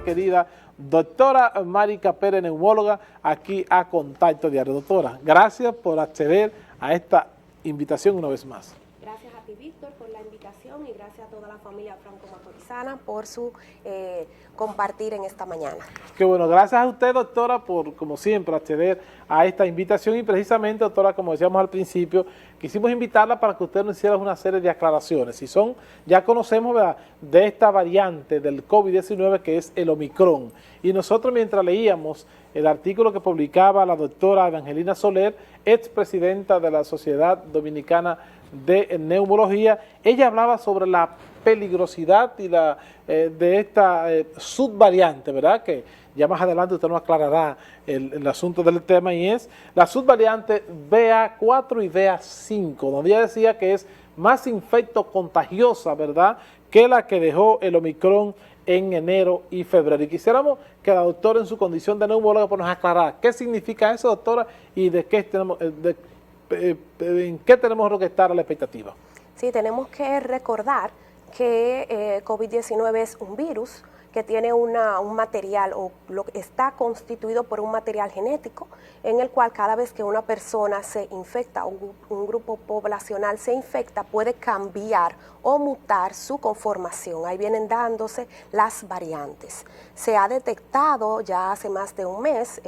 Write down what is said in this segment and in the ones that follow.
querida doctora Marica Pérez, neumóloga, aquí a Contacto Diario. Doctora, gracias por acceder a esta invitación una vez más. Gracias a ti, Víctor, por la invitación y gracias a toda la familia franco-macorizana por su compartir en esta mañana. Qué bueno, gracias a usted, doctora, por, como siempre, acceder a esta invitación y precisamente, doctora, como decíamos al principio, quisimos invitarla para que usted nos hiciera una serie de aclaraciones. Si son, ya conocemos, ¿verdad?, de esta variante del COVID-19 que es el Omicron. Y nosotros, mientras leíamos el artículo que publicaba la doctora Evangelina Soler, expresidenta de la Sociedad Dominicana de Neumología, ella hablaba sobre la peligrosidad y de esta subvariante, ¿verdad?, que ya más adelante usted nos aclarará el asunto del tema, y es la subvariante BA4 y BA5, donde ella decía que es más contagiosa, ¿verdad?, que la que dejó el Omicron en enero y febrero. Y quisiéramos que la doctora, en su condición de neumóloga, pues nos aclarara qué significa eso, doctora, y de qué tenemos, en qué tenemos que estar a la expectativa. Sí, tenemos que recordar que COVID-19 es un virus que tiene un material está constituido por un material genético en el cual cada vez que una persona se infecta, un grupo poblacional se infecta, puede cambiar o mutar su conformación. Ahí vienen dándose las variantes. Se ha detectado ya hace más de un mes,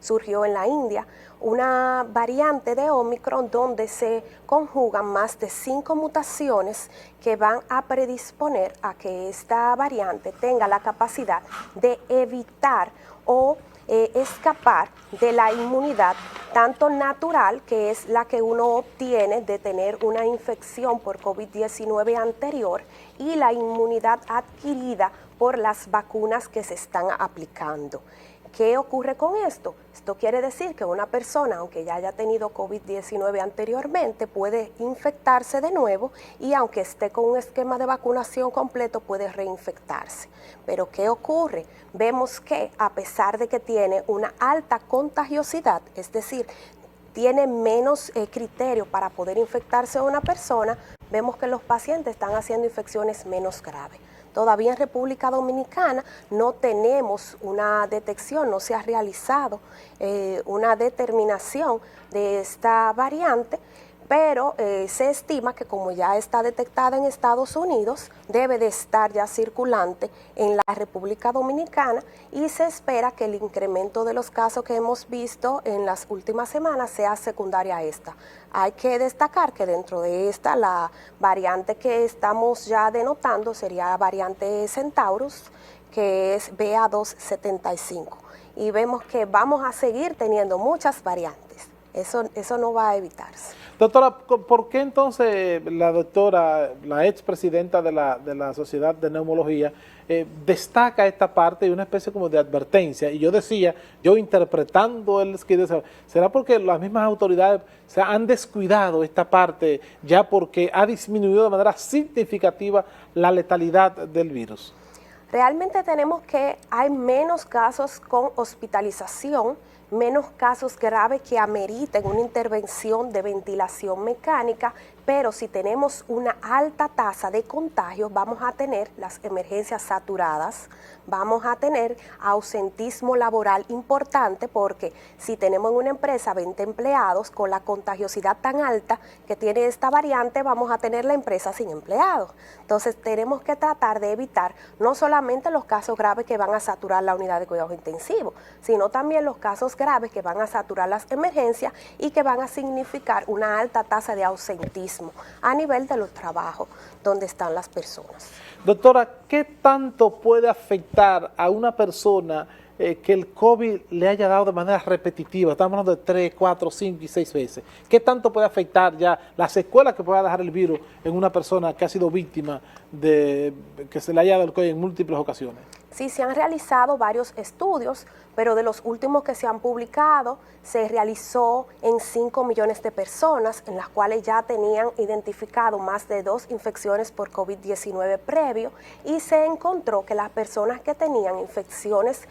surgió en la India, una variante de Omicron donde se conjugan más de 5 mutaciones que van a predisponer a que esta variante tenga la capacidad de evitar o escapar de la inmunidad tanto natural, que es la que uno obtiene de tener una infección por COVID-19 anterior, y la inmunidad adquirida por las vacunas que se están aplicando. ¿Qué ocurre con esto? Esto quiere decir que una persona, aunque ya haya tenido COVID-19 anteriormente, puede infectarse de nuevo y aunque esté con un esquema de vacunación completo, puede reinfectarse. Pero ¿qué ocurre? Vemos que a pesar de que tiene una alta contagiosidad, es decir, tiene menos criterio para poder infectarse a una persona, vemos que los pacientes están haciendo infecciones menos graves. Todavía en República Dominicana no tenemos una detección, no se ha realizado una determinación de esta variante, pero se estima que como ya está detectada en Estados Unidos, debe de estar ya circulante en la República Dominicana y se espera que el incremento de los casos que hemos visto en las últimas semanas sea secundaria a esta. Hay que destacar que dentro de esta, la variante que estamos ya denotando sería la variante Centaurus, que es BA275. Y vemos que vamos a seguir teniendo muchas variantes. Eso no va a evitarse. Doctora, ¿por qué entonces la doctora, la expresidenta de la Sociedad de Neumología, destaca esta parte y una especie como de advertencia? Y yo decía, yo interpretando el esquema, ¿será porque las mismas autoridades se han descuidado esta parte ya porque ha disminuido de manera significativa la letalidad del virus? Realmente tenemos que hay menos casos con hospitalización, menos casos graves que ameriten una intervención de ventilación mecánica, pero si tenemos una alta tasa de contagio, vamos a tener las emergencias saturadas, vamos a tener ausentismo laboral importante, porque si tenemos en una empresa 20 empleados con la contagiosidad tan alta que tiene esta variante, vamos a tener la empresa sin empleados. Entonces tenemos que tratar de evitar no solamente los casos graves que van a saturar la unidad de cuidados intensivos, sino también los casos graves que van a saturar las emergencias y que van a significar una alta tasa de ausentismo a nivel de los trabajos donde están las personas. Doctora, ¿qué tanto puede afectar a una persona que el COVID le haya dado de manera repetitiva? Estamos hablando de 3, 4, 5 y 6 veces. ¿Qué tanto puede afectar ya la secuela que pueda dejar el virus en una persona que ha sido víctima de que se le haya dado el COVID en múltiples ocasiones? Sí, se han realizado varios estudios, pero de los últimos que se han publicado, se realizó en 5 millones de personas, en las cuales ya tenían identificado más de 2 infecciones por COVID-19 previo, y se encontró que las personas que tenían infecciones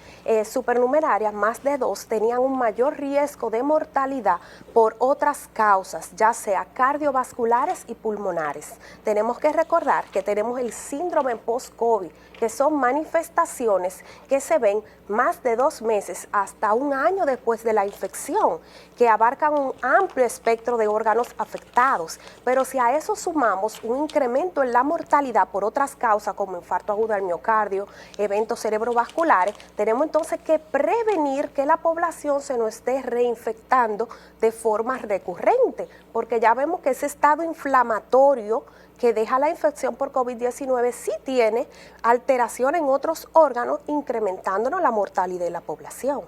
supernumerarias, más de 2, tenían un mayor riesgo de mortalidad por otras causas, ya sea cardiovasculares y pulmonares. Tenemos que recordar que tenemos el síndrome post-COVID, que son manifestaciones alteraciones que se ven más de 2 meses hasta 1 año después de la infección, que abarcan un amplio espectro de órganos afectados. Pero si a eso sumamos un incremento en la mortalidad por otras causas como infarto agudo al miocardio, eventos cerebrovasculares, tenemos entonces que prevenir que la población se nos esté reinfectando de forma recurrente, porque ya vemos que ese estado inflamatorio que deja la infección por COVID-19 sí tiene alteración en otros órganos, incrementándonos la mortalidad de la población.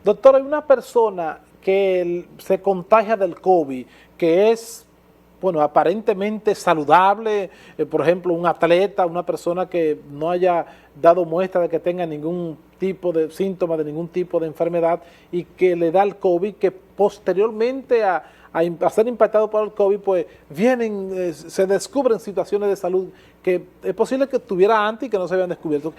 Doctora, hay una persona que se contagia del COVID, que es, bueno, aparentemente saludable, por ejemplo, un atleta, una persona que no haya dado muestra de que tenga ningún tipo de síntoma, de ningún tipo de enfermedad, y que le da el COVID, que posteriormente a ser impactado por el COVID, pues vienen, se descubren situaciones de salud que es posible que tuviera antes y que no se habían descubierto.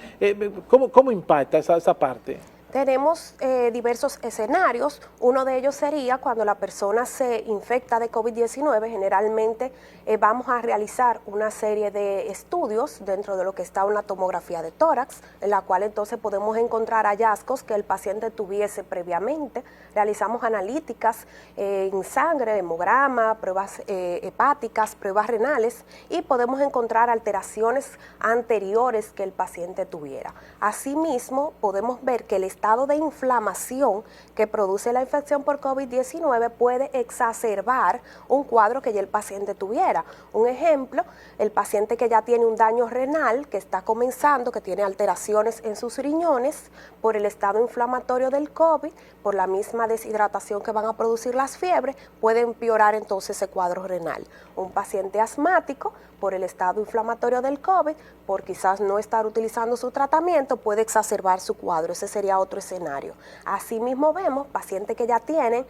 ¿Cómo impacta esa parte? Tenemos diversos escenarios. Uno de ellos sería cuando la persona se infecta de COVID-19, generalmente vamos a realizar una serie de estudios dentro de lo que está una tomografía de tórax, en la cual entonces podemos encontrar hallazgos que el paciente tuviese previamente. Realizamos analíticas en sangre, hemograma, pruebas hepáticas, pruebas renales, y podemos encontrar alteraciones anteriores que el paciente tuviera. Asimismo, podemos ver que el estado de inflamación que produce la infección por COVID-19 puede exacerbar un cuadro que ya el paciente tuviera. Un ejemplo, el paciente que ya tiene un daño renal, que está comenzando, que tiene alteraciones en sus riñones por el estado inflamatorio del COVID, por la misma deshidratación que van a producir las fiebres, puede empeorar entonces ese cuadro renal. Un paciente asmático, por el estado inflamatorio del COVID, por quizás no estar utilizando su tratamiento, puede exacerbar su cuadro. Ese sería otro escenario. Asimismo vemos pacientes que ya tienen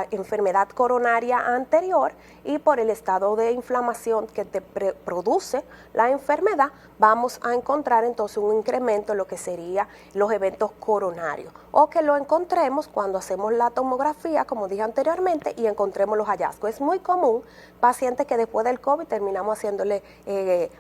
enfermedad coronaria anterior, y por el estado de inflamación que te produce la enfermedad, vamos a encontrar entonces un incremento en lo que serían los eventos coronarios, o que lo encontremos cuando hacemos la tomografía, como dije anteriormente, y encontremos los hallazgos. Es muy común pacientes que después del COVID terminamos haciéndole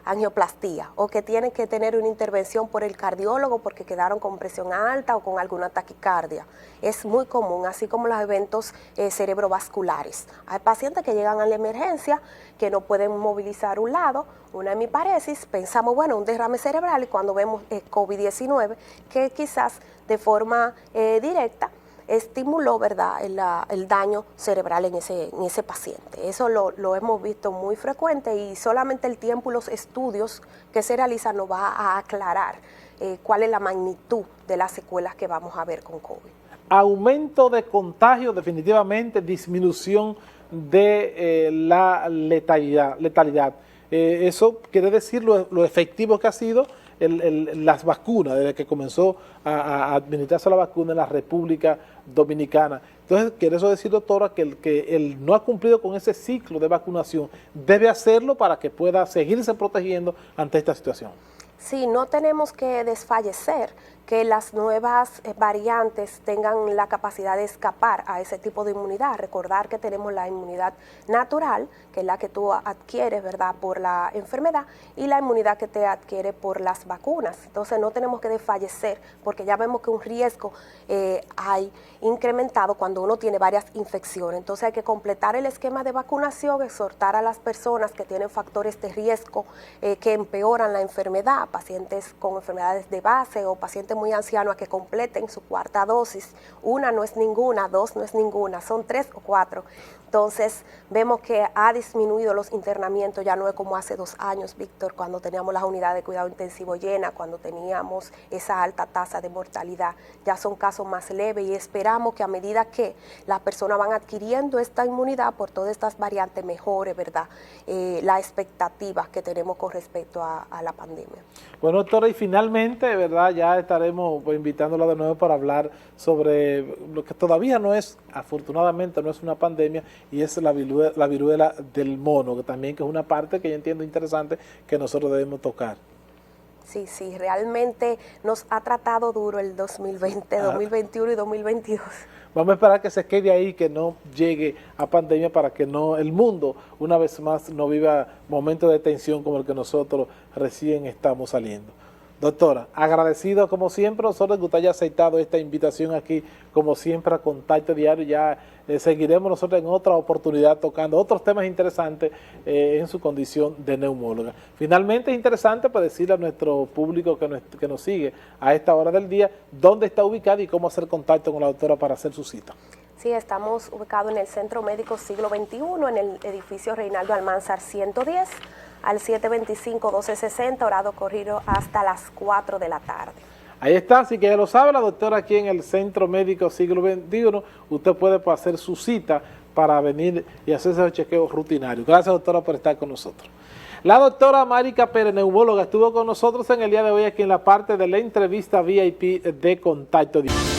angioplastía, o que tienen que tener una intervención por el cardiólogo porque quedaron con presión alta o con alguna taquicardia. Es muy común, así como los eventos cerebrovasculares. Hay pacientes que llegan a la emergencia que no pueden movilizar un lado, una hemiparesis, pensamos, bueno, un derrame cerebral, y cuando vemos COVID-19, que quizás de forma directa estimuló, ¿verdad?, el daño cerebral en ese paciente. Eso lo hemos visto muy frecuente, y solamente el tiempo y los estudios que se realizan nos va a aclarar cuál es la magnitud de las secuelas que vamos a ver con COVID. Aumento de contagio, definitivamente, disminución de la letalidad. Eso quiere decir lo efectivo que ha sido las vacunas, desde que comenzó a administrarse la vacuna en la República Dominicana. Entonces, quiere eso decir, doctora, que el que no ha cumplido con ese ciclo de vacunación debe hacerlo para que pueda seguirse protegiendo ante esta situación. Sí, no tenemos que desfallecer que las nuevas variantes tengan la capacidad de escapar a ese tipo de inmunidad. Recordar que tenemos la inmunidad natural, que es la que tú adquieres, ¿verdad?, por la enfermedad, y la inmunidad que te adquiere por las vacunas. Entonces no tenemos que desfallecer, porque ya vemos que un riesgo hay incrementado cuando uno tiene varias infecciones. Entonces hay que completar el esquema de vacunación, exhortar a las personas que tienen factores de riesgo que empeoran la enfermedad, pacientes con enfermedades de base o pacientes muy ancianos, a que completen su 4ª dosis. 1 no es ninguna, 2 no es ninguna, son 3 o 4. Entonces vemos que ha disminuido los internamientos, ya no es como hace 2 años, Víctor, cuando teníamos las unidades de cuidado intensivo llenas, cuando teníamos esa alta tasa de mortalidad. Ya son casos más leves, y esperamos que a medida que las personas van adquiriendo esta inmunidad por todas estas variantes, mejore, ¿verdad?, la expectativa que tenemos con respecto a la pandemia. Bueno, doctora, y finalmente, ¿verdad?, ya estaremos invitándola de nuevo para hablar sobre lo que todavía no es, afortunadamente no es una pandemia, y es la viruela del mono, que también que es una parte que yo entiendo interesante que nosotros debemos tocar. Sí, realmente nos ha tratado duro el 2020, 2021 y 2022. Vamos a esperar que se quede ahí, que no llegue a pandemia, para que no el mundo una vez más no viva momentos de tensión como el que nosotros recién estamos saliendo. Doctora, agradecido como siempre nosotros que usted haya aceptado esta invitación aquí, como siempre a Contacto Diario. Ya seguiremos nosotros en otra oportunidad tocando otros temas interesantes en su condición de neumóloga. Finalmente es interesante pues decirle a nuestro público que nos sigue a esta hora del día dónde está ubicada y cómo hacer contacto con la doctora para hacer su cita. Sí, estamos ubicados en el Centro Médico Siglo XXI, en el edificio Reinaldo Almanzar 110, al 725-1260, horario corrido hasta las 4 de la tarde. Ahí está, así que ya lo sabe, la doctora aquí en el Centro Médico Siglo XXI, usted puede pues, hacer su cita para venir y hacerse los chequeos rutinarios. Gracias, doctora, por estar con nosotros. La doctora Marica Pérez, neumóloga, estuvo con nosotros en el día de hoy aquí en la parte de la entrevista VIP de Contacto Diario.